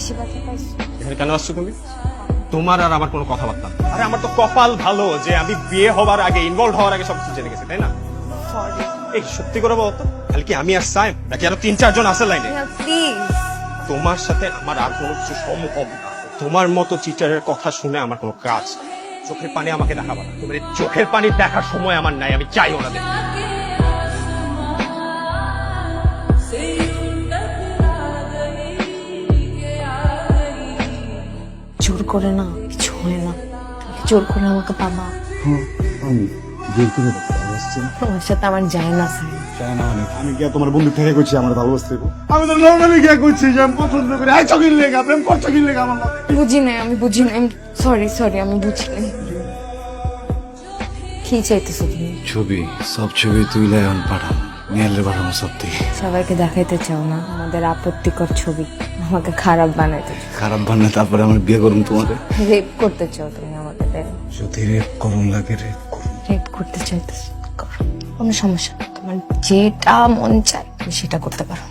বেশি ব্যথা পাইছো? এখানে কেন আসছো তুমি? তোমার আর আমার কোনো কথাবার্তা না। আরে আমার তো কপাল ভালো যে আমি বিয়ে হওয়ার আগে, ইনভলভ হওয়ার আগে সবকিছু জেনে গেছি, তাই না? সরি। এই সত্যি করে বলতো, কাল কি আমি আর সাইম নাকি আরো 3-4 জন আছে লাইনে? প্লিজ। তোমার সাথে আমার আর কোনো কিছু সম্ভব না। তোমার মতো চিটারের কথা শুনে আমার কোনো কাজ নেই। চোখের পানি আমাকে দেখাবা না। তোমার এই চোখের পানি দেখার সময় আমার নাই, আমি চাইও না দেখতে। জোর করে না কিছু হয় না, জোর করে আমাকে পাবা। আমি জোর করে ভালোবাসছি তোমার সাথে আমার যায় না স্যার। চাই না মানে আমি কি তোমার বন্ধু থেকে করছি আমার ভালোবাসতে? আমি তো নর্মালি গিয়ে করছি যে আমি পছন্দ করি। আই চকির লেগা প্রেম করছো কি লেগা আমার লগে? বুঝি নাই, আমি বুঝি নাই। সরি আমি বুঝি নাই। কি চাইতেছো তুমি? ছবি সব ছবি তুইলে এখন পাঠাম, মেয়েলে পাঠাবো সব তুই। সবাইকে দেখাইতে চাও না আমাদের আপত্তিকর ছবি, আমাকে খারাপ বানাইতে চাও, খারাপ বান্না তারপরে আমার বিয়ে করুন তোমারে। রেপ করতে চাও তুমি আমাকে, তাই না? যদি রেপ করুন লাগে রেপ করুন। রেপ করতে চাইতেছো, করো, কোনো সমস্যা নেই। তোমার যেটা মন চায় তুমি সেটা করতে পারো।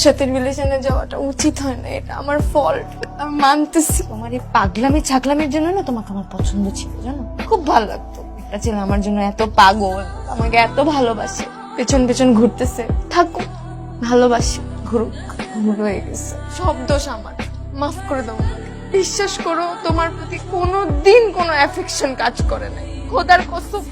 সাথে রিলেশনে যাওয়াটা উচিত হয় না, এটা আমার ফল্ট, আমি মানতেছি। তোমার এই পাগলামি ছাগলামির জন্য না তোমাকে আমার পছন্দ ছিল, জানো? খুব ভালো লাগতো একটা ছেলে আমার জন্য এত পাগল, আমাকে এত ভালোবাসে, পেছন পেছন ঘুরতেছে। থাকুক, ভালোবাসি, ঘুরুক। ভুল হয়ে গেছে, সব দোষ আমার, মাফ করে দাও আমাকে। বিশ্বাস করো তোমার প্রতি কোনোদিন কোনো অ্যাফেকশন কাজ করে নাই, খোদার কসম।